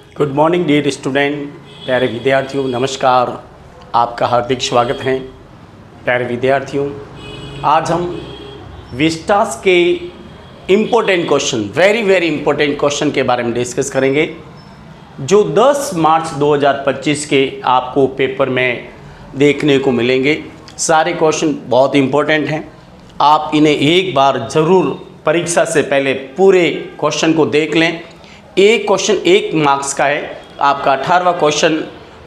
Good morning dear student, प्यारे विद्यार्थियों, नमस्कार। आपका हार्दिक स्वागत है। प्यारे विद्यार्थियों, आज हम विस्टास के important question, very important question के बारे में डिस्कस करेंगे, जो 10 मार्च 2025 के आपको पेपर में देखने को मिलेंगे। सारे क्वेश्चन बहुत इम्पोर्टेंट हैं। आप इन्हें एक बार ज़रूर परीक्षा से पहले पूरे क्वेश्चन को देख लें। एक क्वेश्चन 1 मार्क्स का है, आपका 18वां क्वेश्चन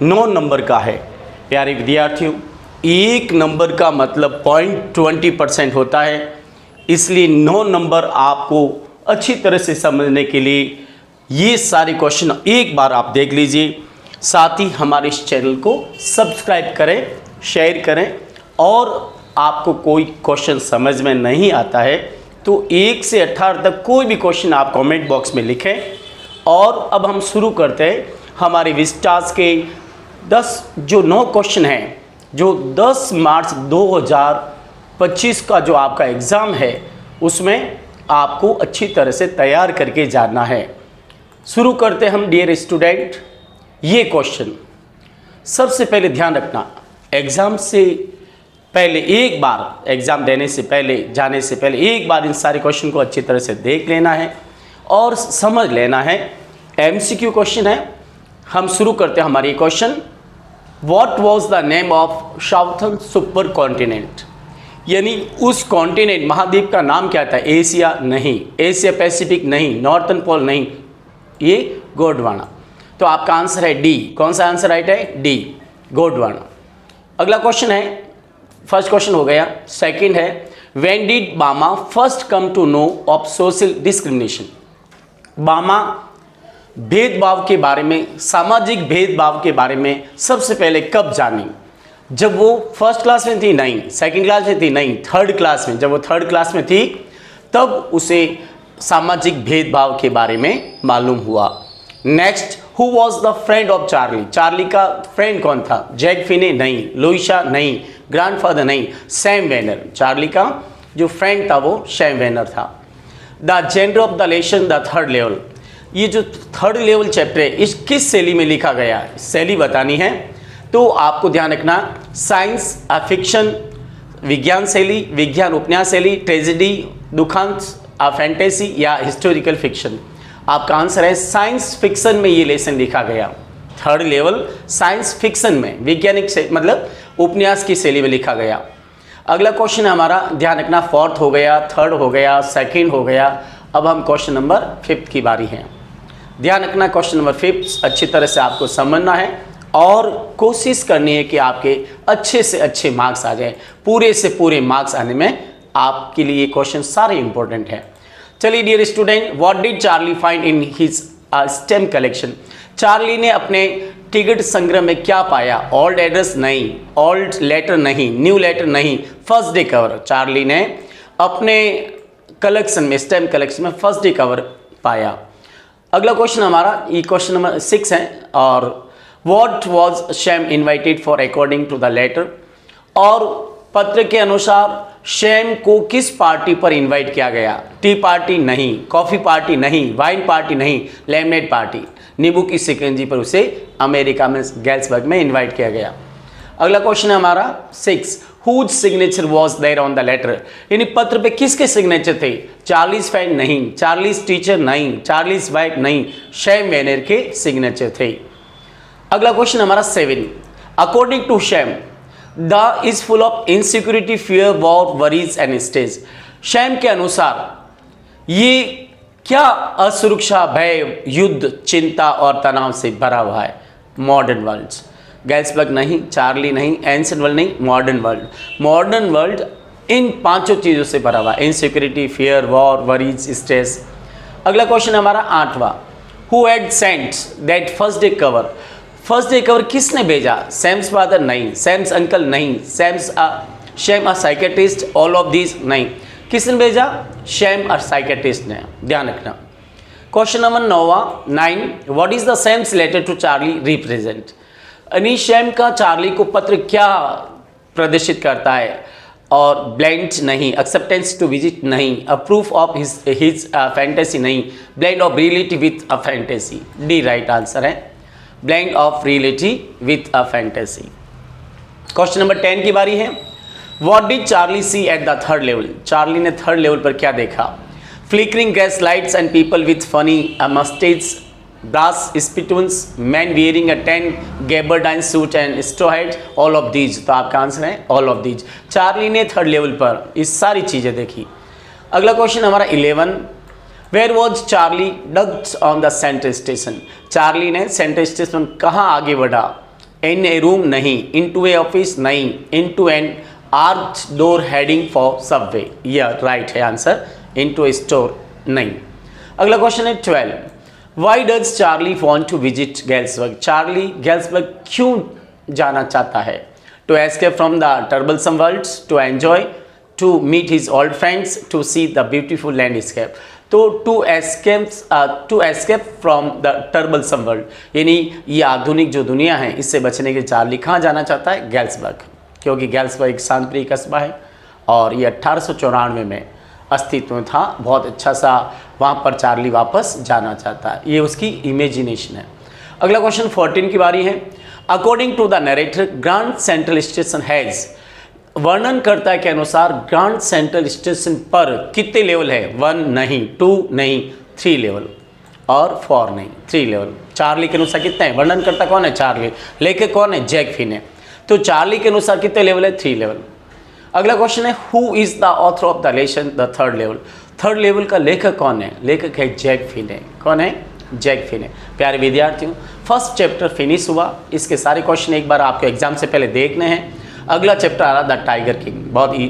9 नंबर का है। प्यारे विद्यार्थियों, 1 नंबर का मतलब 0.20% होता है, इसलिए 9 नंबर आपको अच्छी तरह से समझने के लिए ये सारे क्वेश्चन एक बार आप देख लीजिए। साथ ही हमारे इस चैनल को सब्सक्राइब करें, शेयर करें, और आपको कोई क्वेश्चन समझ में नहीं आता है तो 1 से 18 तक कोई भी क्वेश्चन आप कमेंट बॉक्स में लिखें। और अब हम शुरू करते हैं हमारे विस्टास के 9 क्वेश्चन हैं, जो 10 मार्च 2025 का जो आपका एग्ज़ाम है उसमें आपको अच्छी तरह से तैयार करके जाना है। शुरू करते हैं हम डियर स्टूडेंट। ये क्वेश्चन सबसे पहले ध्यान रखना, एग्ज़ाम से पहले एक बार, एग्ज़ाम देने से पहले, जाने से पहले एक बार इन सारे क्वेश्चन को अच्छी तरह से देख लेना है और समझ लेना है। एमसीक्यू क्वेश्चन है। हम शुरू करते हैं हमारी question. What was the name of southern super continent, यानी उस कॉन्टिनेंट, महाद्वीप का नाम क्या था? एशिया नहीं, एशिया पैसिफिक नहीं, नॉर्थर्न पोल नहीं, ये गोंडवाना। तो आपका आंसर है डी। कौन सा आंसर राइट है? डी, गोंडवाना। अगला क्वेश्चन है, फर्स्ट क्वेश्चन हो गया। सेकंड है, when did Bama first come to know of social discrimination. Bama भेदभाव के बारे में, सामाजिक भेदभाव के बारे में सबसे पहले कब जानी? जब वो फर्स्ट क्लास में थी? नहीं। सेकंड क्लास में थी? नहीं। थर्ड क्लास में। जब वो थर्ड क्लास में थी तब उसे सामाजिक भेदभाव के बारे में मालूम हुआ। Next, who was the friend of Charlie. Charlie का फ्रेंड कौन था? जैक फिने? नहीं। लुइसा? नहीं। ग्रैंडफादर? नहीं। Sam Vanern. चार्ली का जो फ्रेंड था वो सैम वेनर था। The gender of the lesson, the third level. ये जो थर्ड लेवल चैप्टर है, इस किस शैली में लिखा गया है? शैली बतानी है, तो आपको ध्यान रखना, साइंस फिक्शन, विज्ञान शैली, विज्ञान उपन्यास शैली, ट्रेजेडी, दुखांत, फैंटेसी या हिस्टोरिकल फिक्शन। आपका आंसर है साइंस फिक्शन में ये लेसन लिखा गया। थर्ड लेवल साइंस फिक्शन में, वैज्ञानिक से मतलब उपन्यास की शैली में लिखा गया। अगला क्वेश्चन हमारा, ध्यान रखना, फोर्थ हो गया, थर्ड हो गया, सेकंड हो गया। अब हम क्वेश्चन नंबर 5 की बारी है। ध्यान रखना, क्वेश्चन नंबर 5 अच्छी तरह से आपको समझना है और कोशिश करनी है कि आपके अच्छे से अच्छे मार्क्स आ जाए। पूरे से पूरे मार्क्स आने में आपके लिए क्वेश्चन सारे इंपॉर्टेंट हैं। चलिए dear student, what did Charlie find in his stamp collection. Charlie ने अपने टिकट संग्रह में क्या पाया? Old address? नहीं। Old letter? नहीं। New letter? नहीं। First day cover. चार्ली ने अपने कलेक्शन में, स्टैम्प कलेक्शन में फर्स्ट डे कवर पाया। अगला क्वेश्चन हमारा, ये क्वेश्चन नंबर 6 है। और what was Sham invited for according to the letter. और पत्र के अनुसार शैम को किस पार्टी पर इनवाइट किया गया? Tea party? नहीं। Coffee party? नहीं। Wine party? नहीं। लेमनेड पार्टी, नींबू की शिकंजी पर उसे अमेरिका में गैल्सबर्ग में इनवाइट किया गया। अगला क्वेश्चन है हमारा 6, whose signature was there on the letter. यानी पत्र पे किसके सिग्नेचर थे? Charlie's friend? नहीं। Charlie's teacher? नहीं। Charlie's wife? नहीं। सैम वेनर के सिग्नेचर थे। अगला क्वेश्चन हमारा 7, according to Sam the is full of insecurity, fear, war, worries and stress. Sam के अनुसार ये क्या असुरक्षा, भय, युद्ध, चिंता और तनाव से भरा हुआ है? Modern world. गैल्सबर्ग नहीं, चार्ली नहीं, एंशिएंट वर्ल्ड नहीं, मॉडर्न वर्ल्ड। मॉडर्न वर्ल्ड इन 5 चीज़ों से भरा हुआ है, insecurity, fear, war, worries, stress. अगला क्वेश्चन हमारा 8वां, who had sent that first day cover. First day cover किसने भेजा? Sam's father? नहीं। Sam's uncle? नहीं। Sam a psychiatrist? All of these? नहीं। किसने भेजा? सैम अ साइकेट्रिस्ट ने। ध्यान रखना। Question number 9, what is the Sam's letter to Charlie represent. यानी सैम का चार्ली को पत्र क्या प्रदर्शित करता है? और ब्लाइंड नहीं, एक्सेप्टेंस टू विजिट नहीं, a proof of his fantasy नहीं, blind of reality with a fantasy. D right answer है, blind of reality with a fantasy. Question number 10 की बारी है। What did Charlie see at the third level? Charlie ने third level पर क्या देखा? Flickering gas lights and people with funny moustaches, brass spittoons, men wearing a tan gabardine suit and straw hat, all of these। तो आपका answer है all of these। Charlie ने third level पर इस सारी चीज़ें देखी। अगला क्वेश्चन हमारा 11, where was Charlie dugged on the central station? Charlie ने सेंट्रल स्टेशन कहाँ आगे बढ़ा? इन ए रूम नहीं, इन टू ए ऑफिस नहीं, into an arch door heading for subway. यह राइट है answer, into a store नहीं। अगला क्वेश्चन है 12, why does Charlie want to visit Galesburg? Charlie Galesburg क्यों जाना चाहता है? To escape from the troublesome world, to enjoy, to meet his old friends, to see the beautiful landscape. तो to escape from the troublesome world, यानी ये आधुनिक जो दुनिया है इससे बचने के लिए चार्ली कहाँ जाना चाहता है? गैल्सबर्ग, क्योंकि गैल्सबर्ग एक शांतिप्रिय कस्बा है और ये 1894 में अस्तित्व में था। बहुत अच्छा सा वहाँ पर चार्ली वापस जाना चाहता है, ये उसकी इमेजिनेशन है। अगला क्वेश्चन 14 की बारी है। According to the narrator, Grand Central Station has, वर्णनकर्ता के अनुसार ग्रांड सेंट्रल स्टेशन पर कितने लेवल है? 1 नहीं, 2 नहीं, 3 लेवल और 4 नहीं, 3 लेवल। चार्ली के अनुसार कितने हैं? वर्णनकर्ता कौन है? चार्ली। लेखक कौन है? जैक फिने। तो चार्ली के अनुसार कितने लेवल है? 3 लेवल। अगला क्वेश्चन है, who is the author of the lesson the third level? Third level का लेखक कौन है? लेखक है जैक फिने। कौन है? जैक फिने। प्यारे विद्यार्थियों, फर्स्ट चैप्टर फिनिश हुआ। इसके सारे क्वेश्चन एक बार आपके एग्जाम से पहले देखने हैं। अगला चैप्टर आ रहा द टाइगर किंग, बहुत ही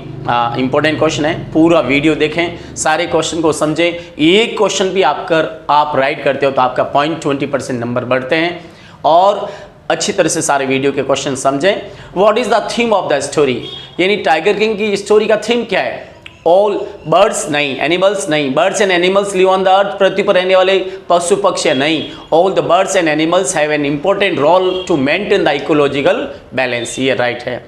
इंपॉर्टेंट क्वेश्चन है। पूरा वीडियो देखें, सारे क्वेश्चन को समझें। एक क्वेश्चन भी आप राइट करते हो तो आपका 0.20% नंबर बढ़ते हैं। और अच्छी तरह से सारे वीडियो के क्वेश्चन समझें। What is the theme of the story? यानी टाइगर किंग की स्टोरी का थीम क्या है? ऑल बर्ड्स नहीं, एनिमल्स नहीं, birds and animals live on the earth, पृथ्वी पर रहने वाले पशु पक्षी नहीं, all the birds and animals have an important role to maintain the ecological balance. ये राइट है।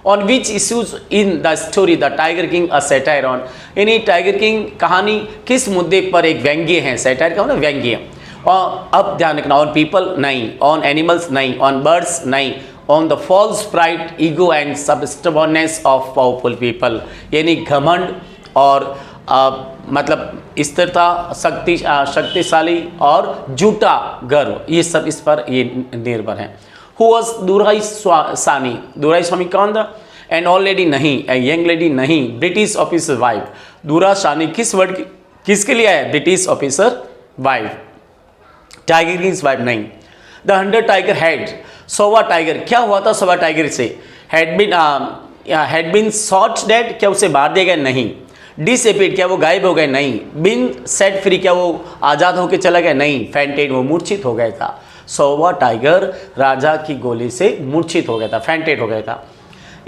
On which issues in the story the tiger king a satire on? यानी टाइगर किंग कहानी किस मुद्दे पर एक व्यंग्य है? सैटायर का मतलब व्यंग्य। और अब ध्यान रखना, ऑन पीपल नहीं, ऑन एनिमल्स नहीं, ऑन बर्ड्स नहीं, on the false pride, ego and stubbornness of powerful people, यानी घमंड और मतलब स्थिरता, शक्तिशाली और झूठा गर्व, ये सब इस पर ये निर्भर है। हु वॉज दुराई सानी? दुराई स्वामी कौन था? एन ओल्ड लेडी नहीं, ए यंग लेडी नहीं, ब्रिटिश ऑफिसर वाइफ। दुरा सानी किस वर्ड की, किसके लिए है? British officer wife. Tiger Kings wife नहीं। द 100 टाइगर हेड, 100वां टाइगर क्या हुआ था? 100वां टाइगर से हैड बीन शॉट डेड, क्या उसे मार दिया गया? नहीं। डिसएपियर्ड, क्या वो गायब हो गए? नहीं। बीन सेट फ्री, क्या वो आज़ाद होकर चला गया? नहीं। फैंटेड, वो मूर्छित हो गया था। 100वां टाइगर राजा की गोली से मूर्छित हो गया था, फैंटेड हो गया था।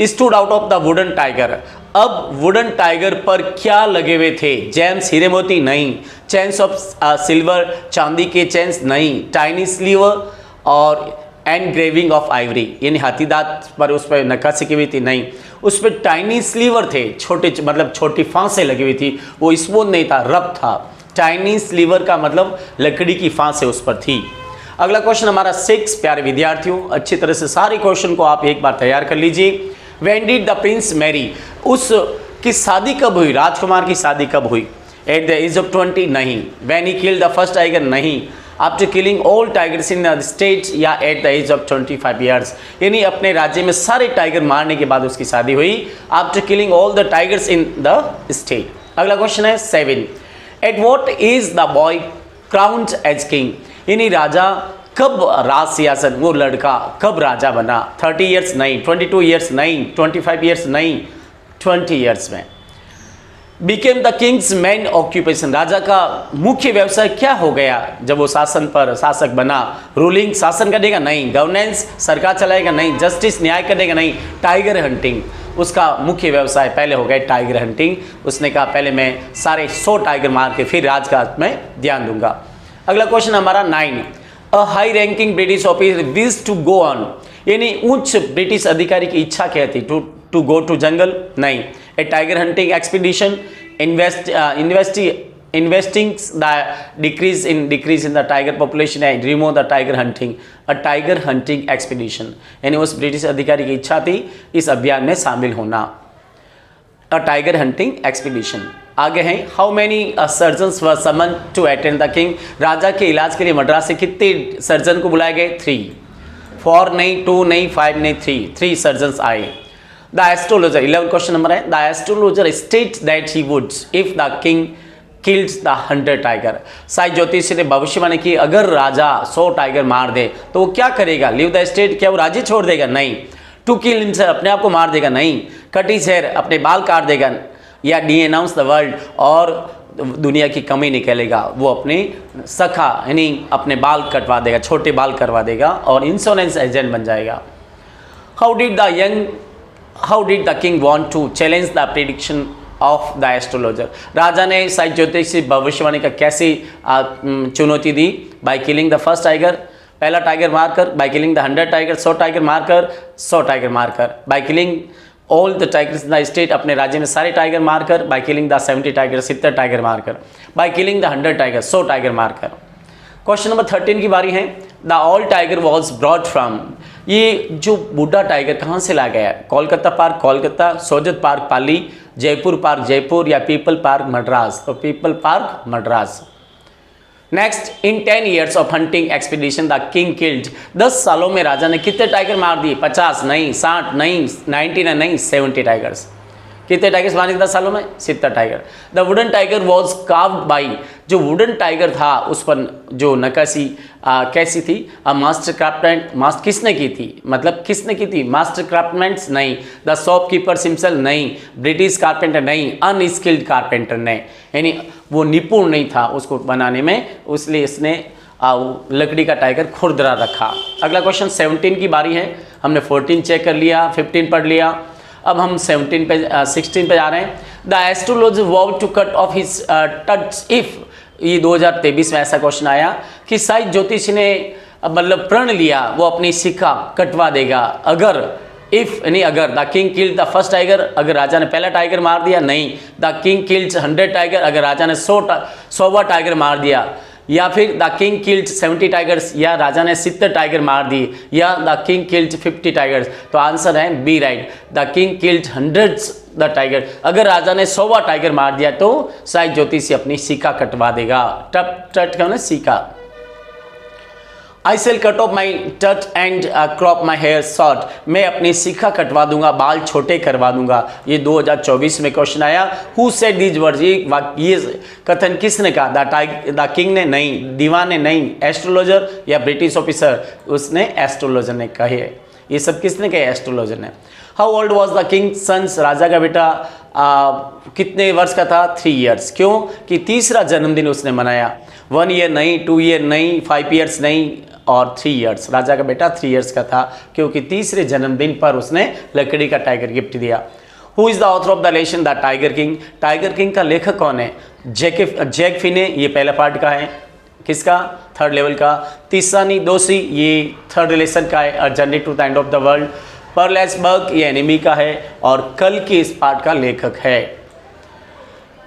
Stood out of the wooden tiger, अब वुडन टाइगर पर क्या लगे हुए थे? जेम्स, हीरे मोती? नहीं। चेन्स ऑफ सिल्वर, चांदी के चेन्स? नहीं। टाइनी स्लीवर और एनग्रेविंग ऑफ आइवरी, यानी हाथीदांत पर उस पर नक्काशी की हुई थी? नहीं। उस पर टाइनी स्लीवर थे, छोटे मतलब छोटी फांसें लगी हुई थी, वो स्पून नहीं था, रब था। टाइनी स्लीवर का मतलब लकड़ी की फांसें उस पर थी। अगला क्वेश्चन हमारा 6। प्यारे विद्यार्थियों, अच्छी तरह से सारे क्वेश्चन को आप एक बार तैयार कर लीजिए। When did the prince marry? उस की शादी कब हुई? राजकुमार की शादी कब हुई? At the age of 20? नहीं। When he killed the first tiger? नहीं। After killing all tigers in the state, या at the age of 25 years? यानी अपने राज्य में सारे टाइगर मारने के बाद उसकी शादी हुई। After killing all the tigers in the state। अगला क्वेश्चन है 7। At what age the boy crowned as king? यानी राजा कब राज सिंहासन, वो लड़का कब राजा बना? 30 ईयर्स? नहीं। 22 ईयर्स? नहीं। 25 ईयर्स? नहीं। 20 ईयर्स में। Became the king's main occupation, राजा का मुख्य व्यवसाय क्या हो गया जब वो शासक बना? रूलिंग, शासन करेगा? नहीं। गवर्नेंस, सरकार चलाएगा? नहीं। जस्टिस, न्याय करेगा? नहीं। टाइगर हंटिंग, उसका मुख्य व्यवसाय पहले हो गया टाइगर हंटिंग। उसने कहा पहले मैं सारे 100 टाइगर मार के फिर राजकाज में ध्यान दूंगा। अगला क्वेश्चन हमारा 9। A high ranking British officer wish to go on, यानी उच्च ब्रिटिश अधिकारी की इच्छा क्या थी? To to go to jungle? नहीं. A tiger hunting expedition investing the decrease in the tiger population and remove the tiger hunting. A tiger hunting expedition. यानी उस ब्रिटिश अधिकारी की इच्छा थी इस अभियान में शामिल होना. A tiger hunting expedition. आगे हैं, how many surgeons were summon to attend the king. राजा के इलाज के लिए मद्रास से कितने सर्जन को बुलाए गए? 3. 4 नहीं, 2 नहीं, 5 नहीं, 3 सर्जन्स आए. द एस्ट्रोलॉजर, 11 क्वेश्चन नंबर है. The astrologer state that he would if the king kills the 100 tiger. Sai ज्योतिषी ने भविष्यवाणी की अगर राजा 100 टाइगर मार दे तो वो क्या करेगा? लीव द स्टेट, क्या वो राज्य छोड़ देगा? नहीं. टू किल हिमसेल्फ, अपने आप को मार देगा? नहीं. कट हिज हेयर, अपने बाल काट देगा? या डिनाउंस द वर्ल्ड, और दुनिया की कमी निकलेगा, वो अपने सखा यानी अपने बाल कटवा देगा, छोटे बाल करवा देगा और इंश्योरेंस एजेंट बन जाएगा. How did the king want to challenge the prediction of the astrologer. राजा ने साई ज्योतिषी भविष्यवाणी का कैसी चुनौती दी? By killing the first tiger, पहला टाइगर मारकर. By killing the 100 tiger, 100 tiger मारकर. 100 टाइगर मारकर. By killing all the tigers in the state, अपने राज्य में सारे टाइगर मारकर. By killing the 70 tiger, 70 tiger मारकर. By killing the 100 tiger, 100 tiger मारकर. क्वेश्चन नंबर 13 की बारी है. The all tiger was broad from. ये जो बूढ़ा टाइगर कहाँ से लाया गया? कोलकाता पार्क कोलकाता, सोजत पार्क पाली, जयपुर पार्क जयपुर, या पीपल पार्क मद्रास. तो people park Madras. Next, in 10 years of hunting expedition the king killed. 10 सालों में राजा ने कितने टाइगर मार दिए? 50 नहीं, 60 नहीं, 90 नहीं, 70 टाइगर्स. कितने टाइगर्स मारे 10 सालों में? 70 tiger. The wooden tiger was carved by. जो वुडन टाइगर था उस पर जो नक्काशी कैसी थी? Master craftsman. मास्टर किसने की थी? मतलब किसने की थी? मास्टर क्राफ्टमैन्स नहीं. द शॉपकीपर हिमसेल्फ नहीं. ब्रिटिश कारपेंटर नहीं. अनस्किल्ड कारपेंटर ने, यानी वो निपुण नहीं था उसको बनाने में, इसलिए इसने लकड़ी का टाइगर खुरदरा रखा. अगला क्वेश्चन 17 की बारी है. हमने 14 चेक कर लिया, 15 पढ़ लिया. अब हम 16 पे जा रहे हैं. The astrologer vow to cut off his touch if. ये 2023 में ऐसा क्वेश्चन आया कि साई ज्योतिषी ने मतलब प्रण लिया वो अपनी सिक्का कटवा देगा अगर, इफ यानी अगर. The king killed the first tiger, अगर राजा ने पहला टाइगर मार दिया. नहीं. द किंग किल्ड 100 टाइगर, अगर राजा ने 100वां टाइगर मार दिया. या फिर द किंग किल्ड 70 टाइगर्स, या राजा ने 70 टाइगर मार दिए. या द किंग किल्ड 50 टाइगर्स. तो आंसर है B right. The king killed 100 the tiger. अगर राजा ने 100वां टाइगर मार दिया तो साई ज्योतिषी अपनी सिक्का कटवा देगा. टट क्या ना सिक्का. I shall cut off my टच and crop my hair short. मैं अपनी सिक्का कटवा दूंगा, बाल छोटे करवा दूंगा. ये 2024 में क्वेश्चन आया. Who said these words. ये कथन किसने कहा? द किंग ने? नहीं. दीवान ने? नहीं. एस्ट्रोलॉजर या ब्रिटिश ऑफिसर? उसने एस्ट्रोलॉजर ने कहे. ये सब किसने कहे? एस्ट्रोलॉजर ने. How old was the king sons. राजा का बेटा कितने वर्ष का था? 3 years. क्यों? कि तीसरा जन्मदिन उसने मनाया. 1 year नहीं, 2 year नहीं, 5 years नहीं और 3 years. राजा का बेटा 3 years का था क्योंकि तीसरे जन्मदिन पर उसने लकड़ी का टाइगर गिफ्ट दिया. Who is the author of the lesson the tiger king. Tiger king का लेखक कौन है? जैक फिने. ये पहला पार्ट का है. किसका? 3rd लेवल का. तीसरा दोषी, ये 3rd लेसन का है. A journey to the end of the world. Pearl Esberg, ये एनिमी का है और कल के इस पार्ट का लेखक है.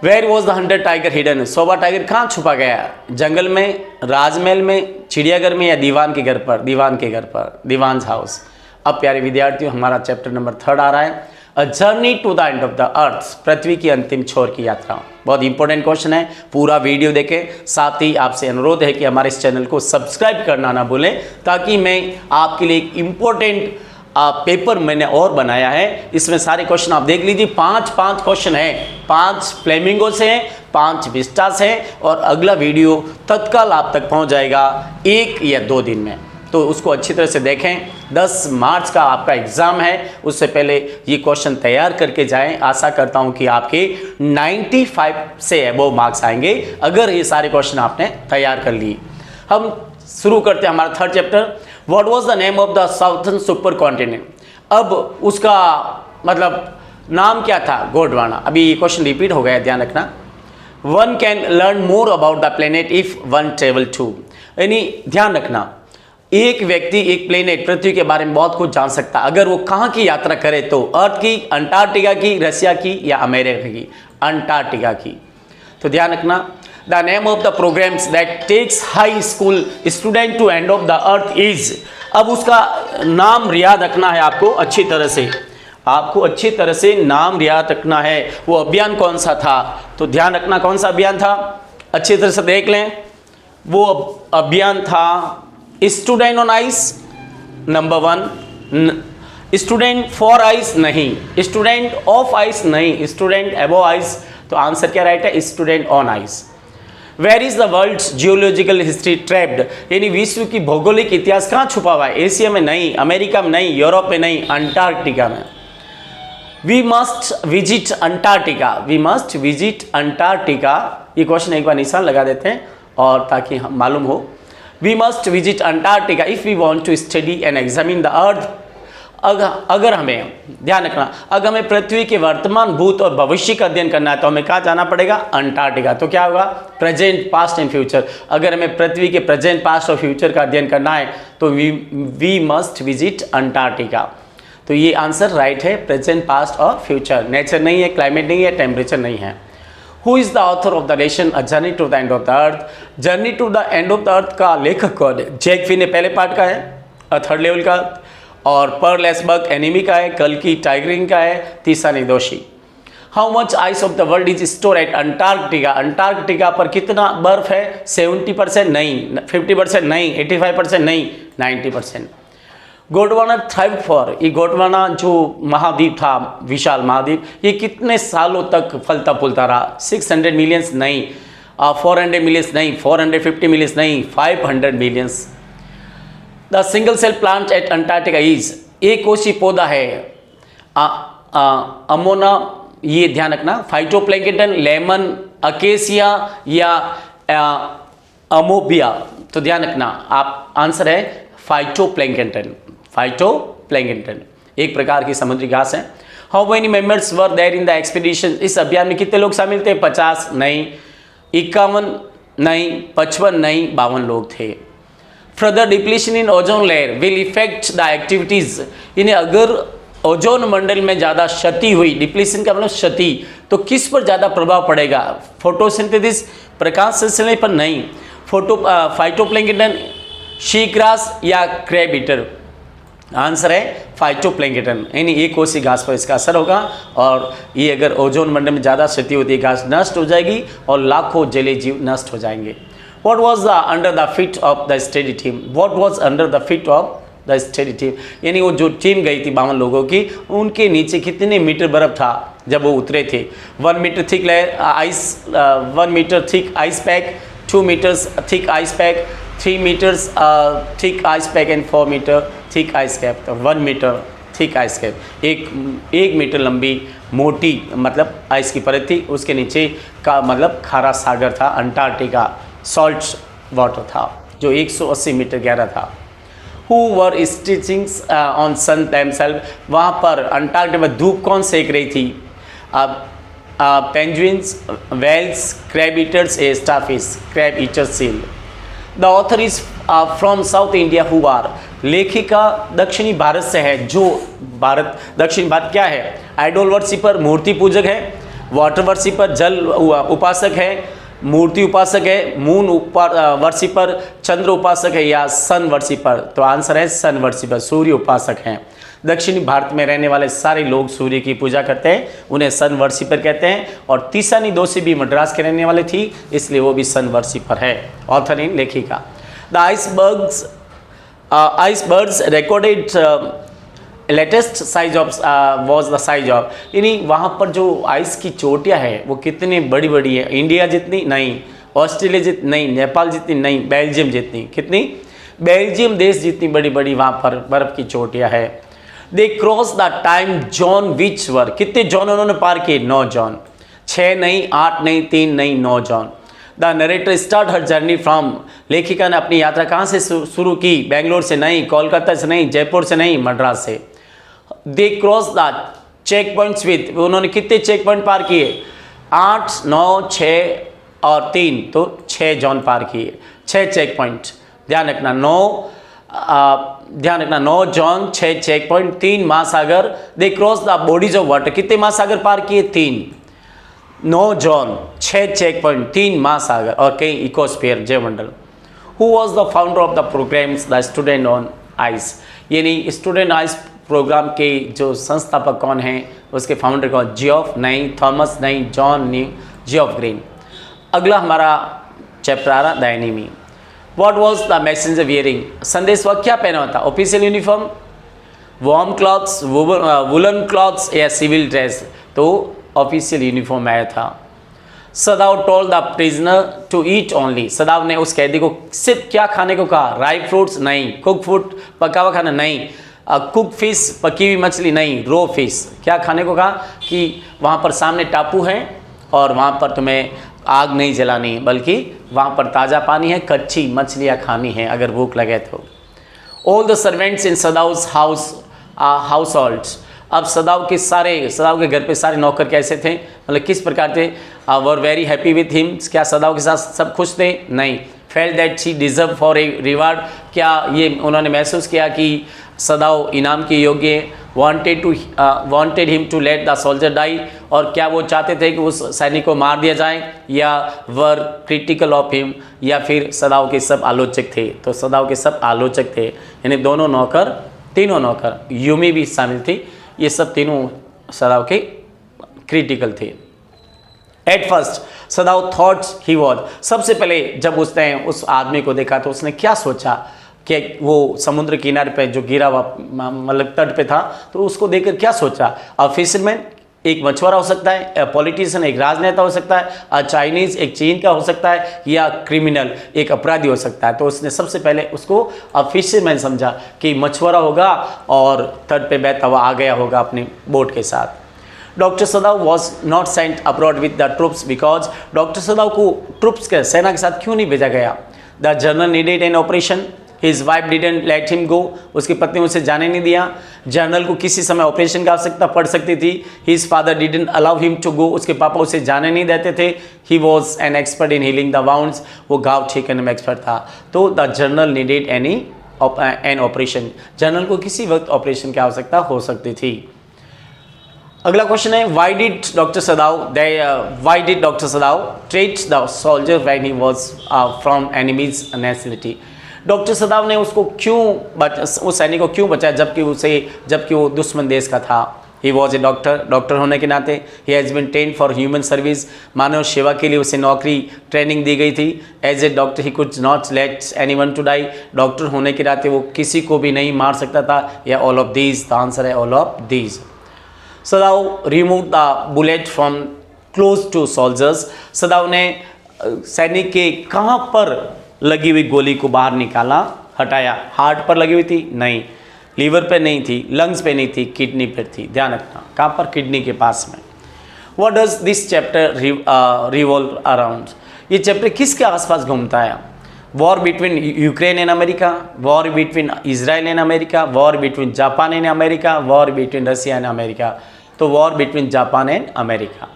Where was the 100 tiger hidden. 100वां टाइगर कहाँ छुपा गया? जंगल में, राजमहल में, चिड़ियाघर में, या दीवान के घर पर? दीवान के घर पर, दीवान हाउस. अब प्यारे विद्यार्थियों हमारा चैप्टर नंबर 3 आ रहा है. A journey to the end of the earth. पृथ्वी की अंतिम छोर की यात्रा. बहुत इंपॉर्टेंट क्वेश्चन है. पूरा वीडियो देखें. साथ ही आपसे अनुरोध है कि हमारे इस चैनल को सब्सक्राइब करना ना भूलें ताकि मैं आपके लिए एक इम्पोर्टेंट पेपर मैंने और बनाया है. इसमें सारे क्वेश्चन आप देख लीजिए. 5 क्वेश्चन है. 5 फ्लेमिंगो से हैं, 5 विस्टा से, और अगला वीडियो तत्काल आप तक पहुंच जाएगा 1 या 2 दिन में. तो उसको अच्छी तरह से देखें. 10 मार्च का आपका एग्ज़ाम है. उससे पहले ये क्वेश्चन तैयार करके जाएं. आशा करता हूं कि आपके 95 से अबव मार्क्स आएंगे अगर ये सारे क्वेश्चन आपने तैयार कर लिए. हम शुरू करते हैं हमारा 3rd chapter. What was the name of the southern supercontinent? अब उसका मतलब नाम क्या था? गोंडवाना. अभी ये क्वेश्चन रिपीट हो गया, ध्यान रखना. One can learn more about the planet if one travel to. यानी ध्यान रखना, एक व्यक्ति एक प्लेनेट पृथ्वी के बारे में बहुत कुछ जान सकता है अगर वो कहाँ की यात्रा करे तो अर्थ की, अंटार्कटिका की, रसिया की या अमेरिका की, अंटार्कटिका की। तो ध्यान रखना, the name of the programmes that takes high school student to end of the earth is. अब उसका नाम याद रखना है आपको अच्छी तरह से, आपको अच्छी तरह से नाम याद रखना है। वो अभियान कौन सा था, तो ध्यान रखना कौन सा अभियान था, अच्छी तरह से देख लें। वो अभियान था student on ice, number 1। Student for ice नहीं, स्टूडेंट ऑफ आइस नहीं, स्टूडेंट अबव आइस। तो आंसर क्या राइट है, student on ice. Where is the world's geological history trapped, यानी विश्व की भौगोलिक इतिहास कहाँ छुपा हुआ है, एशिया में नहीं, अमेरिका में नहीं, यूरोप में नहीं, अंटार्कटिका में। We must visit Antarctica, we must visit Antarctica. ये क्वेश्चन एक बार निशान लगा देते हैं और ताकि हम मालूम हो। We must visit Antarctica if we want to study and examine the earth. अगर हमें ध्यान रखना, अगर हमें पृथ्वी के वर्तमान, भूत और भविष्य का अध्ययन करना है तो हमें कहाँ जाना पड़ेगा, अंटार्कटिका। तो क्या होगा, प्रेजेंट, पास्ट एंड फ्यूचर। अगर हमें पृथ्वी के प्रेजेंट, पास्ट और फ्यूचर का अध्ययन करना है तो वी मस्ट विजिट अंटार्कटिका। तो ये आंसर राइट है, प्रेजेंट, पास्ट और फ्यूचर। नेचर नहीं है, क्लाइमेट नहीं है, टेम्परेचर नहीं है। Who is the author of the nation a journey to the end of the earth. Journey to the end of the earth का लेखक कौन है, जैक फिन ने पहले पार्ट का है, थर्ड लेवल का, और पर्ल एसबर्ग एनिमी का है, कल्कि टाइगरिंग का है, तीसरा निर्दोषी। How much ice of the world is store at Antarctica. Antarctica पर कितना बर्फ है, 70% नहीं, 50% नहीं, 85% नहीं, 90%। गोंडवाना थ्राइव फॉर, ये गोंडवाना जो महाद्वीप था, विशाल महाद्वीप, ये कितने सालों तक फलता फूलता रहा, 600 मिलियंस नहीं, 400 मिलियंस नहीं, 450 मिलियंस नहीं, 500 millions. The single cell plant at Antarctica is, एक कोशी पौधा है, अमोना, ये ध्यान रखना, फाइटोप्लैंक्टन, लेमन, अकेसिया या अमोबिया। तो ध्यान रखना, आप आंसर है फाइटोप्लैंक्टन, फाइटोप्लैंक्टन एक प्रकार की समुद्री घास है। How many members were there in the expedition, इस अभियान में कितने लोग शामिल थे, 50 नहीं, 51 नहीं, 55 नहीं, 52 लोग थे। Further depletion in ozone layer will effect the activities, इन्हें अगर ओजोन मंडल में ज़्यादा क्षति हुई, डिप्लीशन का मतलब क्षति, तो किस पर ज़्यादा प्रभाव पड़ेगा, फोटोसिंथेसिस, प्रकाश संश्लेषण पर नहीं, फाइटोप्लैंक्टन, शी ग्रास या क्रैब ईटर। आंसर है फाइटोप्लैंक्टन, यानी एक कोशी घास पर इसका असर होगा, और ये अगर ओजोन मंडल में ज़्यादा क्षति होती है, घास नष्ट हो जाएगी और लाखों जलीय जीव नष्ट हो जाएंगे। What was the under the feet of the study team? What was under the feet of the study team? यानी वो जो टीम गई थी 52 लोगों की, उनके नीचे कितने मीटर बर्फ था जब वो उतरे थे। 1 metre thick ice, 1 metre thick ice pack, 2 metres thick ice pack, 3 metres thick ice pack and 4 metre thick ice cap. तो 1 मीटर थिक आइस कैप, एक मीटर लंबी मोटी मतलब आइस की परत थी, उसके नीचे का मतलब खारा सागर था, अंटार्कटिका सॉल्ट वाटर था जो 180 मीटर गहरा था। Who were stitching on sun themselves, वहाँ पर अंटार्कटिका में धूप कौन सेक रही थी, penguins, whales, crab eaters, a starfish, crab eater seal. The author is from south India who are, लेखिका दक्षिणी भारत से है, जो भारत, दक्षिण भारत क्या है, आइडोल वर्शिपर, मूर्ति पूजक है, वाटर वर्शिपर, जल उपासक है, मूर्ति उपासक है, मून वर्शिपर, चंद्र उपासक है, या सन वर्शिपर। तो आंसर है सन वर्शिपर, सूर्य उपासक हैं। दक्षिणी भारत में रहने वाले सारे लोग सूर्य की पूजा करते हैं, उन्हें सन वर्शिपर कहते हैं। और तीसानी दोषी भी मद्रास के रहने वाले थी, इसलिए वो भी सन वर्शिपर है। ऑथर इन लेखिका। The icebergs recorded latest size of was the size of, यानी वहाँ पर जो आइस की चोटियाँ है वो कितनी बड़ी बड़ी है, इंडिया जितनी नहीं, ऑस्ट्रेलिया जितनी नहीं, नेपाल जितनी नहीं, बेल्जियम जितनी, कितनी, बेल्जियम देश जितनी बड़ी बड़ी वहाँ पर बर्फ़ की चोटियाँ है। They cross the time zone which were, कितने जोन उन्होंने पार किए, 9 जोन, 6 नहीं, 8 नहीं, 3 नहीं, 9 zone. The narrator start her journey from, लेखिका ने अपनी यात्रा कहाँ से शुरू की, बेंगलोर से नहीं, कोलकाता से नहीं, जयपुर से नहीं, मद्रास से। They cross the check points with, उन्होंने कितने चेक पॉइंट पार किए, 8, 9, 6 और 3, तो 6 जोन पार किए, 6 चेक पॉइंट। ध्यान रखना, 9, ध्यान रखना 9 जून 6 चेक पॉइंट 3 महासागर दे cross the bodies of water, कितने महासागर पार किए 3। 9 जून 6 चेक पॉइंट 3 महासागर और कई इकोस्फीयर जयमंडल। Who was the founder of the programmes the student on ice, यानी स्टूडेंट आइस प्रोग्राम के जो संस्थापक कौन हैं, उसके फाउंडर कौन, जियोफ नहीं, थॉमस नहीं, जॉन नहीं, जियोफ ग्रीन। अगला हमारा चैप्टर आ रहा the enemy. What was the messenger wearing, संदेश वह क्या पहना होता, official uniform, warm clothes, woollen clothes या सिविल ड्रेस, तो ऑफिशियल यूनिफॉर्म आया था। Sadao told the prisoner to eat only, Sadao ने उस कैदी को सिर्फ क्या खाने को कहा, राई फ्रूट्स नहीं, कुक फूड पका हुआ खाना नहीं, कुक फिश पकी हुई मछली नहीं, रो फिश। क्या खाने को कहा कि वहाँ पर सामने टापू हैं और वहाँ पर तुम्हें आग नहीं जलानी, बल्कि वहाँ पर ताज़ा पानी है, कच्ची मछलियाँ खानी है अगर भूख लगे तो। All the servants in Sadao's house holds, अब सदाव के घर पे सारे नौकर कैसे थे, मतलब किस प्रकार थे, were very happy with him, क्या सदाव के साथ सब खुश थे, नहीं। Fail that she deserve for a reward, क्या ये उन्होंने महसूस किया कि सदाव इनाम के योग्य है। Wanted him to let the soldier die, और क्या वो चाहते थे कि उस सैनिक को मार दिया जाए, या वर क्रिटिकल ऑफ हिम, या फिर सदाव के सब आलोचक थे। तो सदाव के सब आलोचक थे, यानी तीनों नौकर, यूमी भी शामिल थी, ये सब तीनों सदाव के क्रिटिकल थे। At first सदाव thoughts he was, सबसे पहले जब उसने उस आदमी को देखा तो उसने क्या सोचा कि वो समुद्र किनारे पे जो गिरा हुआ मतलब तट पे था, तो उसको देखकर क्या सोचा, अ फिशरमैन एक मछुआरा हो सकता है, पॉलिटिशियन एक राजनेता हो सकता है, चाइनीज़ एक चीन का हो सकता है, या क्रिमिनल एक अपराधी हो सकता है। तो उसने सबसे पहले उसको फिशरमैन समझा कि मछुआरा होगा और तट पे बहता हुआ आ गया होगा अपनी बोट के साथ। Doctor सदाव was not sent abroad with the troops because, doctor सदाव को ट्रूप्स के सेना के साथ क्यों नहीं भेजा गया। The general needed an operation, his wife didn't let him go, उसकी पत्नी उसे जाने नहीं दिया। जनरल को किसी समय ऑपरेशन की आवश्यकता पड़ सकती थी। His father didn't allow him to go, उसके पापा उसे जाने नहीं देते थे। He was an expert in healing the wounds, वो घाव ठीक करने में एक्सपर्ट था। तो the general needed an operation, general को किसी वक्त ऑपरेशन की आवश्यकता हो सकती थी। अगला क्वेश्चन है why did doctor सदाव treat the soldier when he was from enemies nationality, doctor सदाव ने उसको उस सैनिक को क्यों बचाया जबकि वो दुश्मन देश का था। ही वॉज ए डॉक्टर होने के नाते he has been train for human service, मानव सेवा के लिए उसे नौकरी ट्रेनिंग दी गई थी। As a doctor he could not let anyone to die, doctor होने के नाते वो किसी को भी नहीं मार सकता था, या all of these, the answer है all of these. Sadao remove the bullet from close to soldiers, Sadao ने सैनिक के कहाँ पर लगी हुई गोली को बाहर निकाला, हटाया, हार्ट पर लगी हुई थी नहीं, लीवर पे नहीं थी, लंग्स पे नहीं थी, किडनी पर थी। ध्यान रखना कहाँ पर, किडनी के पास में। What does this chapter revolve around, ये चैप्टर किसके आसपास घूमता है। War between Ukraine and America, war between Israel and America, war between Japan and America, war between Russia and America, तो war between Japan and America.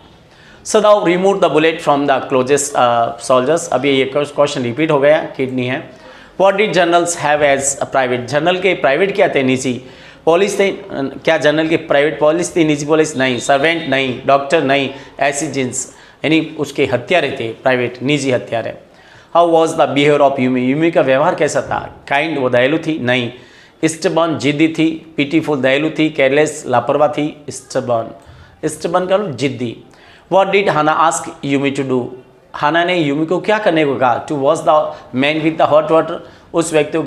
Sadao remove the bullet from the closest soldiers, अभी ये question repeat हो गया, kidney है। What did generals have as a private, general के private क्या थे, निजी पुलिस थे, क्या जनरल के प्राइवेट पुलिस थी, निजी पुलिस नहीं, सर्वेंट नहीं, डॉक्टर नहीं, एसिजेंट्स यानी उसके हत्यारे थे, प्राइवेट निजी हत्यारे। How was the behaviour of Yumi, Yumi का व्यवहार कैसा था, काइंड वो दयालु थी नहीं, स्टबर्न जिद्दी थी, पिटीफुल दयालु थी, केयरलेस लापरवाह थी, स्टबर्न का जिद्दी। What did Hannah ask Yumi to do, Hana ने यूमी को क्या करने को कहा, to wash the man with the hot water, उस व्यक्ति को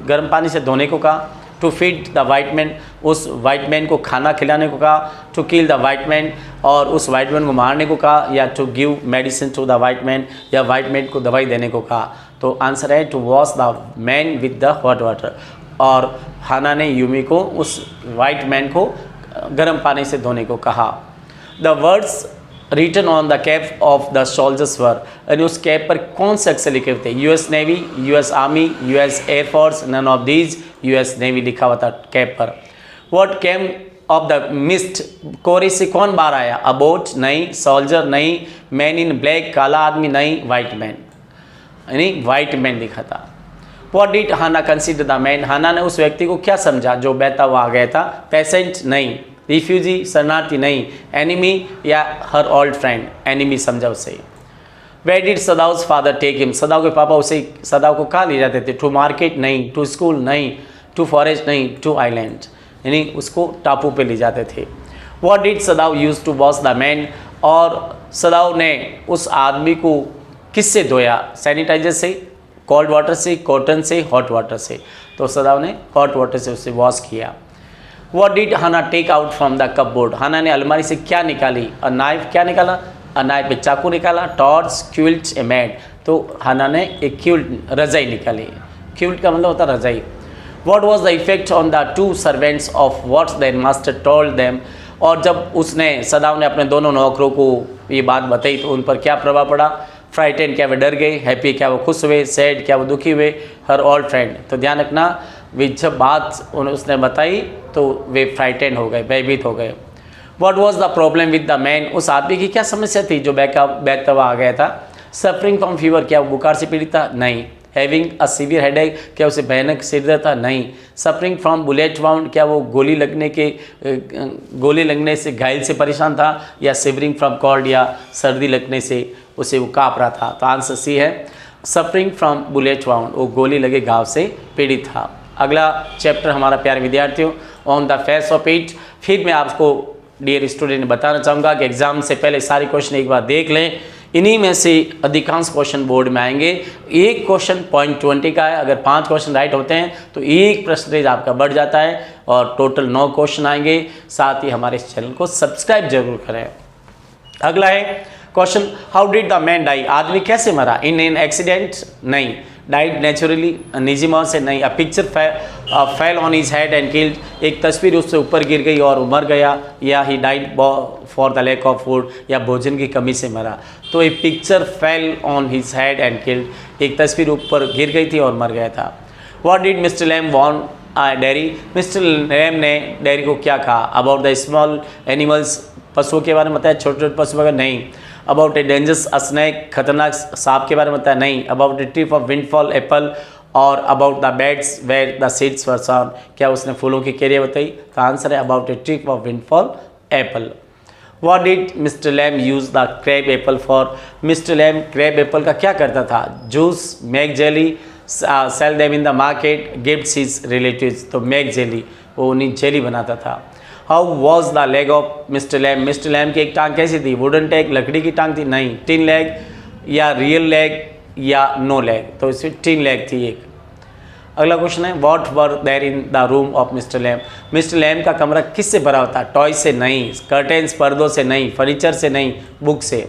गर्म पानी से धोने को कहा। To feed the white man, उस वाइट मैन को खाना खिलाने को कहा। To kill the white man, और उस वाइट मैन को मारने को कहा, या to give medicine to the white man, या वाइट मैन को दवाई देने को कहा। तो आंसर है to wash the man with the hot water, और हाना ने यूमी को उस वाइट मैन को गर्म पानी से धोने को कहा। The words written on the cap of the soldiers were, यानी उस कैप पर कौन से अक्षर लिखे हुए थे, US Navy, US Army, US air force, none of these, US Navy लिखा हुआ था कैप पर। What came of the mist, कोहरे से कौन बाहर आया, अ बोट नहीं, सोल्जर नहीं, मैन इन ब्लैक काला आदमी नहीं, वाइट मैन, यानी वाइट मैन लिखा था। What did Hannah consider the man? हाना ने उस व्यक्ति को क्या समझा जो बहता हुआ आ गया था? पेसेंट नहीं, रिफ्यूजी शरणार्थी नहीं, एनिमी या हर ओल्ड फ्रेंड, एनिमी समझा उसे। Where did Sadao's father take him? Sadao के पापा उसे सदाउ को कहाँ ले जाते थे? टू मार्केट नहीं, टू स्कूल नहीं, टू फॉरेस्ट नहीं, टू आइलैंड, यानी उसको टापू पे ले जाते थे। What did Sadao use to wash the man? और सदाउ ने उस आदमी को किससे धोया? सैनिटाइजर से, कोल्ड वाटर से, कॉटन से, हॉट वाटर से। तो सदाउ ने हॉट वाटर से उसे वॉश किया। What did Hana take out from the cupboard? Hana ने अलमारी से क्या निकाली? अ नाइफ, क्या निकाला? अ नाइफ, एक चाकू निकाला। टॉर्च, क्विल्ट, ए मैट, तो हना ने एक क्विल्ट, रजाई निकाली। क्विल्ट का मतलब होता है रजाई। What was the effect on the two servants of what their master told them? और जब उसने सदाउ ने अपने दोनों नौकरों को ये बात बताई तो उन पर क्या प्रभाव पड़ा? फ्राइटेन, क्या वे डर गए? हैप्पी, क्या वो खुश हुए? सैड, क्या वो दुखी हुए? हर ओल्ड फ्रेंड, तो ध्यान रखना वे जब बात उसने बताई तो वे फ्राइटेन हो गए, भयभीत हो गए। What was the problem with the man? उस आदमी की क्या समस्या थी जो बैठता हुआ आ गया था? सफरिंग फ्रॉम फीवर, क्या वो बुखार से पीड़ित था? नहीं। हैविंग अ सीवियर हेडेक, क्या उसे भयानक सिर दर्द था? नहीं। सफरिंग फ्रॉम बुलेट वाउंड, क्या वो गोली लगने से घायल से परेशान था? या सिवरिंग फ्रॉम कोल्ड, या सर्दी लगने से उसे वो काँप रहा था? तो आंसर सी है, सफरिंग फ्रॉम बुलेट वाउंड, वो गोली लगे घाव से पीड़ित था। अगला चैप्टर हमारा प्यारे विद्यार्थियों, on the face of it. फिर मैं आपको डियर स्टूडेंट बताना चाहूँगा कि एग्जाम से पहले सारे क्वेश्चन एक बार देख लें। इन्हीं में से अधिकांश क्वेश्चन बोर्ड में आएंगे। एक क्वेश्चन पॉइंट 20 का है, अगर 5 क्वेश्चन राइट होते हैं तो एक परसेंटेज आपका बढ़ जाता है और टोटल 9 क्वेश्चन आएंगे। साथ ही हमारे इस चैनल को सब्सक्राइब जरूर करें। अगला है question, how did the man die? आदमी कैसे मरा? In an accident? नहीं। Died naturally? निजी मौत से? नहीं। A picture fell on his head and killed, एक तस्वीर उससे ऊपर गिर गई और मर गया। या he died for the lack of food, या भोजन की कमी से मरा। तो a picture fell on his head and killed, एक तस्वीर ऊपर गिर गई थी और मर गया था। What did mister Lamb won Derry? Mr Lamb ने डेयरी को क्या कहा? अबाउट द स्मॉल एनिमल्स, पशुओं के बारे में बताया, छोटे छोटे पशु वगैरह? नहीं। अबाउट ए डेंजरस स्नैक, खतरनाक सांप के बारे में बताया? नहीं। About a trip of windfall apple, और about the beds where the seeds were sown, क्या उसने फूलों की केरिया बताई? तो आंसर है about a trip of windfall apple. What did mister Lam use the crab apple for? Mister Lam crab apple का क्या करता था? Juice, make jelly, sell them in the market, gifts his relatives, तो make jelly, वो उन्हीं jelly बनाता था। How was the leg of Mr Lamb? Mr Lamb की एक टांग कैसी थी? वुडन टैग, लकड़ी की टांग थी? नहीं। टिन लेग, या रियल लेग, या नो लेग, तो इसमें टिन लेग थी एक। अगला क्वेश्चन है, what were there in the room of Mr Lamb? Mr Lamb का कमरा किससे भरा होता? टॉय से? नहीं। कर्टेन्स, पर्दों से? नहीं। फर्नीचर से? नहीं। बुक से।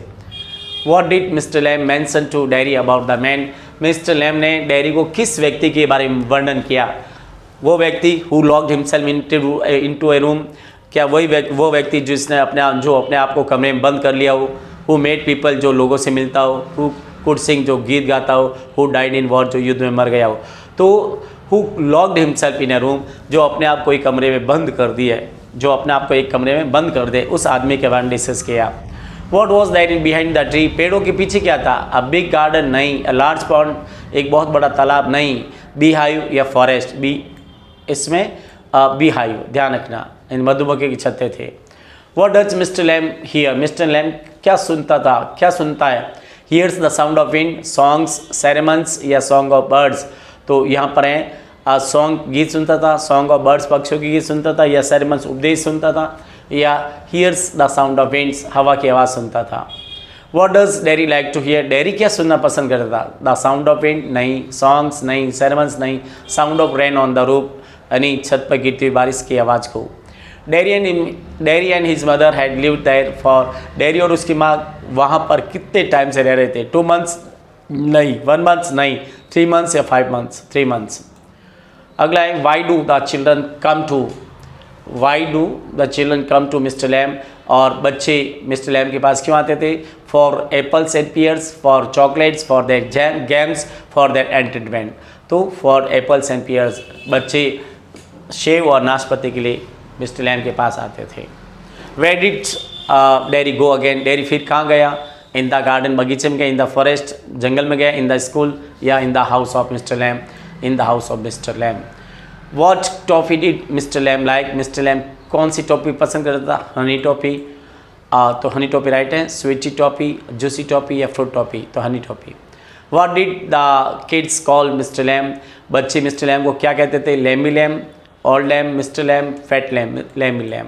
What did mister Lamb mention to Derry about the man? Mr Lamb ने डेयरी को किस व्यक्ति के बारे में वर्णन किया? वो व्यक्ति who locked himself into A room, क्या वो व्यक्ति जिसने अपने आप को कमरे में बंद कर लिया हो? हु मेड पीपल, जो लोगों से मिलता हो? हु कुड सिंग, जो गीत गाता हो? हु डाइड इन वॉर, जो युद्ध में मर गया हो? तो who locked himself in A room, जो अपने आप को एक कमरे में बंद कर दिया, जो अपने आप को एक कमरे में बंद कर दे, उस आदमी के बारे में डिस्कस किया। What was that in behind the tree? पेड़ों के पीछे क्या था? A big garden? नहीं। अ लार्ज पॉन्ड, एक बहुत बड़ा तालाब? नहीं। बी हाइव या फॉरेस्ट? बी, इसमें बी हाइव, ध्यान रखना, इन मधुमक्खी की छत्ते थे। What does mister Lam hear? Mister Lam क्या सुनता था, क्या सुनता है? Hears the sound of wind, songs, sermons, या सॉन्ग ऑफ बर्ड्स? तो यहाँ पर है सॉन्ग, गीत सुनता था, सॉन्ग ऑफ बर्ड्स, पक्षियों की गीत सुनता था, या सेरेमन्स, उपदेश सुनता था, या hears the sound of winds, हवा की आवाज़ सुनता था। What does Derry like to hear? Derry क्या सुनना पसंद करता था? The sound of wind? नहीं। सॉन्ग्स? नहीं। सेरेमन्स? नहीं। Sound of rain on the roof, यानी छत पर गिरती हुई बारिश की आवाज़ को। Derry and his mother had lived there for, Derry और उसकी माँ वहाँ पर कितने टाइम से रह रहे थे? 2 मंथ्स? नहीं। 1 मंथ? नहीं। 3 मंथ्स या 5 मंथ्स? 3 मंथ्स। अगला है, why do the children come to Mr Lamb? और बच्चे मिस्टर लैम के पास क्यों आते थे? For apples and pears, for chocolates, for their games, for their entertainment. तो फॉर एप्पल्स एंड पियर्स, बच्चे सेब और नाशपाती के लिए मिस्टर लैम के पास आते थे। Where did Derry go again? Derry फिर कहाँ गया? इन द गार्डन, बगीचे में गया? इन द फॉरेस्ट, जंगल में गया? इन द स्कूल, या in the house of Mr Lamb? in the house of Mr. Lamb. What toffee did Mr. Lamb like? Mr. Lamb कौन सी टॉफ़ी पसंद करता था? Honey toffee. तो हनी टॉफ़ी राइट है। Sweety toffee, juicy toffee या fruit toffee? तो honey toffee. What did the kids call Mr. Lamb? बच्चे Mr Lamb को क्या कहते थे? Lammy Lamb, old Lamb, Mr Lamb, fat Lamb, Lammy Lamb.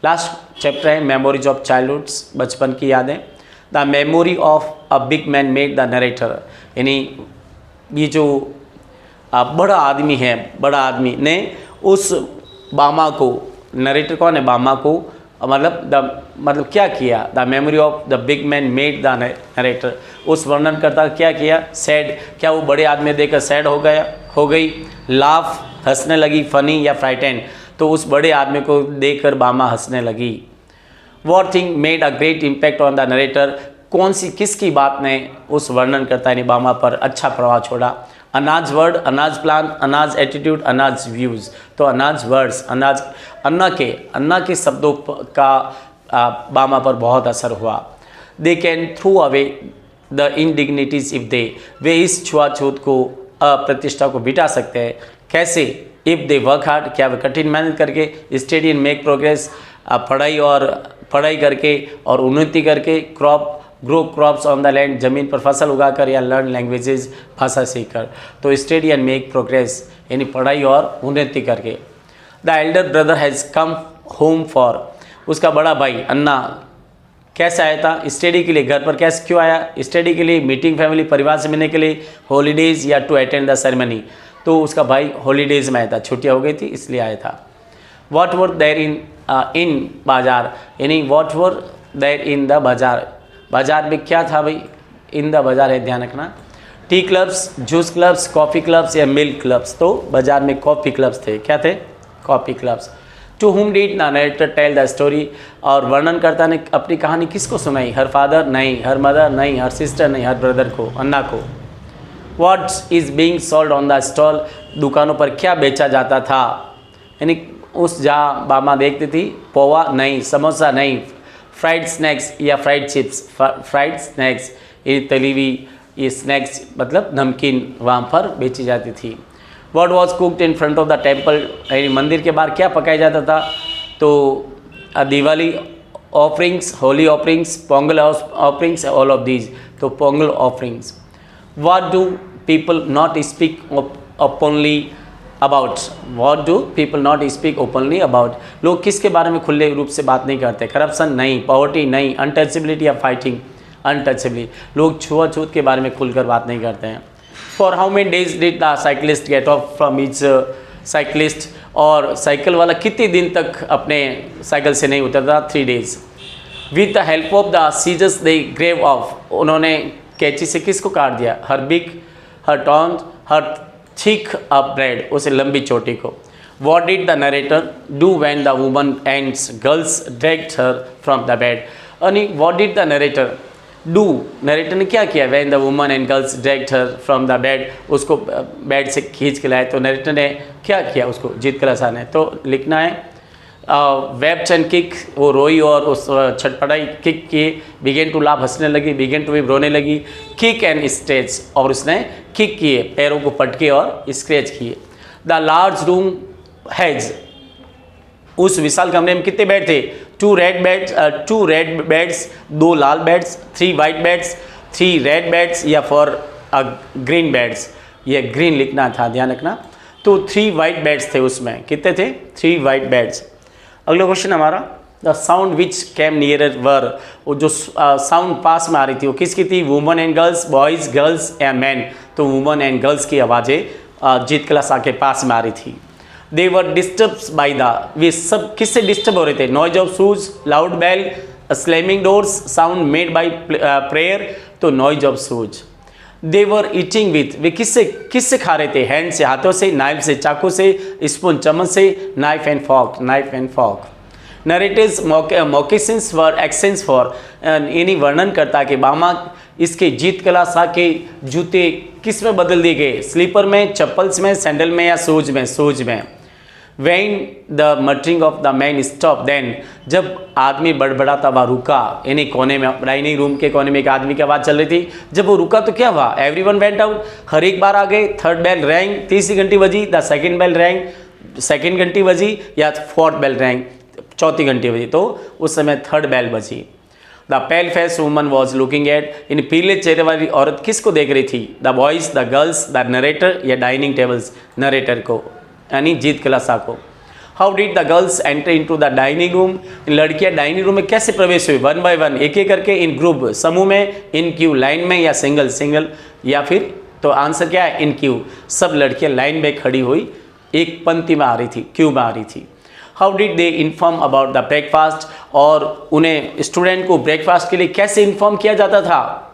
Last chapter है memories of childhoods, बचपन की यादें। The memory of a big man made the narrator, यानी ये जो बड़ा आदमी है, बड़ा आदमी ने उस बामा को, नरेटर कौन है? बामा को, मतलब क्या किया? The memory of the big man made the narrator, उस वर्णन करता क्या किया? सैड, क्या वो बड़े आदमी देखकर सैड हो गई? लाफ, हंसने लगी, फनी या फ्राइटेंड, तो उस बड़े आदमी को देखकर बामा हंसने लगी। What thing made a great impact on the narrator, कौन सी किसकी बात ने उस वर्णन करता यानी बामा पर अच्छा प्रभाव छोड़ा? अनाज वर्ड, अनाज प्लान, अनाज एटीट्यूड, अनाज व्यूज़। तो अनाज वर्ड्स, अनाज, अन्ना के शब्दों का बामा पर बहुत असर हुआ। They can throw away the indignities if they, वे इस छुआछूत को, अप्रतिष्ठा को बिटा सकते हैं। कैसे? इफ़ दे वर्क हार्ड, क्या वे कठिन मेहनत करके, स्टडी एंड मेक प्रोग्रेस, पढ़ाई करके और उन्नति करके, grow crops on the land, ज़मीन पर फसल उगाकर, या लर्न लैंग्वेजेस, भाषा सीखकर। तो स्टडी एंड मेक प्रोग्रेस यानी पढ़ाई और उन्नति करके। The Elder brother has come home for, उसका बड़ा भाई अन्ना कैसे आया था? स्टडी के लिए। घर पर कैसे क्यों आया? स्टडी के लिए, मीटिंग फैमिली, परिवार से मिलने के लिए, हॉलीडेज़ या टू अटेंड द सेरेमनी। तो उसका भाई हॉलीडेज़ में आया था, छुट्टियाँ हो गई थी इसलिए आया था। What were there in bazaar, यानी what were there in the bazaar, बाजार में क्या था भाई? इन द बाजार है, ध्यान रखना। Tea clubs, juice clubs, coffee clubs या मिल्क क्लब्स? तो बाजार में कॉफ़ी क्लब्स थे। क्या थे? Coffee clubs. To whom did the narrator tell the story, और वर्णनकर्ता ने अपनी कहानी किसको सुनाई? हर फादर नहीं, हर मदर नहीं, हर सिस्टर नहीं, हर ब्रदर को, अन्ना को। What is being sold on the stall, दुकानों पर क्या बेचा जाता था? यानी उस जहाँ बामा देखती थी, पोहा नहीं, समोसा नहीं, फ्राइड स्नैक्स या फ्राइड चिप्स, फ्राइड स्नैक्स ये तली हुई ये स्नैक्स मतलब नमकीन वहाँ पर बेची जाती थी। What was cooked in front of the temple, यानी मंदिर के बाहर क्या पकाया जाता था? तो Diwali offerings, Holi offerings, Pongal offerings, all of these. तो Pongal offerings. What do people not speak openly about, what do people not speak openly about, लोग किसके बारे में खुले रूप से बात नहीं करते? करप्शन नहीं, पॉवर्टी नहीं, अनटचेबिलिटी या फाइटिंग, अनटचेबिलिटी, लोग छुआछूत के बारे में खुलकर बात नहीं करते हैं। For how many days did the cyclist get off from his cyclist, और साइकिल वाला कितने दिन तक अपने साइकिल से नहीं उतरता? 3 days। With the help of the scissors they grave off, उन्होंने कैंची से किसको काट दिया? Her big, her taunt, her thick a braid, उसे लंबी चोटी को। What did the narrator do when the women and girls dragged her from the bed, यानी what did the narrator do, narrator ने क्या किया? When the women and girls dragged her from the bed, उसको bed से खींच के लाए। तो नरेटर ने क्या किया? उसको जीत कर हंसाने। तो लिखना है वेप्ट एंड किक, वो रोई और उस छटपटाई, किक किए, बिगेन टू लाफ, हंसने लगी, बिगेन टू वीप, रोने लगी, किक एंड स्क्रैच, और उसने किक किए, पैरों को पटके और स्क्रैच किए। द लार्ज रूम हैज, उस विशाल कमरे में कितने बेड थे? 2 रेड बेड्स, 2 लाल beds, 3 white beds, 3 red beds या 4 ग्रीन बेड्स, ये ग्रीन लिखना था, ध्यान रखना। तो 3 वाइट बेड्स थे उसमें, कितने थे? 3 वाइट बेड्स। अगला क्वेश्चन हमारा, the sound which came nearer were, वो जो साउंड पास में आ रही थी वो किसकी थी? Woman and girls, boys, girls या मैन? तो वुमन एंड गर्ल्स की आवाज़ें जीत क्लास आके पास में आ रही थी। They were disturbed by the, वे सब किससे डिस्टर्ब हो रहे थे? Noise of shoes, loud bell, slamming doors, sound made by prayer, तो noise of shoes. They were eating with, वे किससे खा रहे थे? हैंड से, हाथों से, नाइफ से, चाकू से, स्पून चम्मच से, knife and fork. Narrator's moccasins were exchange for, यानी वर्णन करता कि बामा इसके जीत कला सा के जूते किस में बदल दिए गए? स्लीपर में, चप्पल्स में, सैंडल में या शूज में? When the muttering of the man stopped, then जब आदमी बड़बड़ाता हुआ रुका, यानी कोने में, डाइनिंग रूम के कोने में एक आदमी की आवाज़ चल रही थी, जब वो रुका तो क्या हुआ? एवरीवन वेंट आउट, हर एक बार आ गए। थर्ड बेल रैंग, तीसरी घंटी बजी, the second bell rang, second घंटी बजी, या फोर्थ बेल रैंग, चौथी घंटी बजी, तो उस समय थर्ड बेल बजी। The pale face woman was looking at, इन पीले चेहरे वाली औरत किसको देख रही थी? The boys, the girls, the narrator, या डाइनिंग टेबल्स, नरेटर को, यानी जीत कलासा को। How did the girls enter in to the dining room, लड़कियां डाइनिंग रूम में कैसे प्रवेश हुई? वन बाय वन, एक एक करके, इन ग्रुप, समूह में, इन क्यू, लाइन में, या सिंगल सिंगल, या फिर, तो आंसर क्या है? इन क्यू। सब लड़कियां लाइन में खड़ी हुई, एक पंक्ति में आ रही थी, क्यू में आ रही थी। How did they inform about the breakfast, और उन्हें स्टूडेंट को ब्रेकफास्ट के लिए कैसे इन्फॉर्म किया जाता था?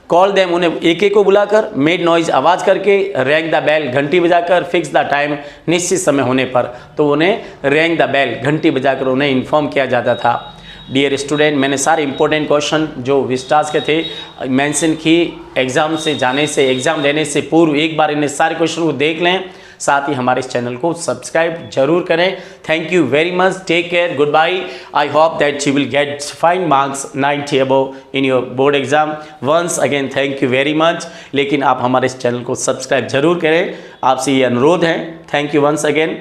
कॉल देम, उन्हें एक एक को बुलाकर, मेड नॉइज, आवाज़ करके, रैंग द बेल, घंटी बजाकर, फिक्स द टाइम, निश्चित समय होने पर, तो उन्हें रैंग द बेल, घंटी बजाकर उन्हें इन्फॉर्म किया जाता था। डियर स्टूडेंट, मैंने सारे इंपॉर्टेंट क्वेश्चन जो विस्टास के थे मेंशन की। एग्ज़ाम से जाने से, एग्ज़ाम देने से पूर्व एक बार इन्हें सारे क्वेश्चन को देख लें, साथ ही हमारे इस चैनल को सब्सक्राइब जरूर करें। Thank you very much, take care, goodbye. I hope that you will get fine marks 90 above in your board exam. Once again thank you very much. लेकिन आप हमारे इस चैनल को सब्सक्राइब जरूर करें, आपसे ये अनुरोध है। Thank you once again.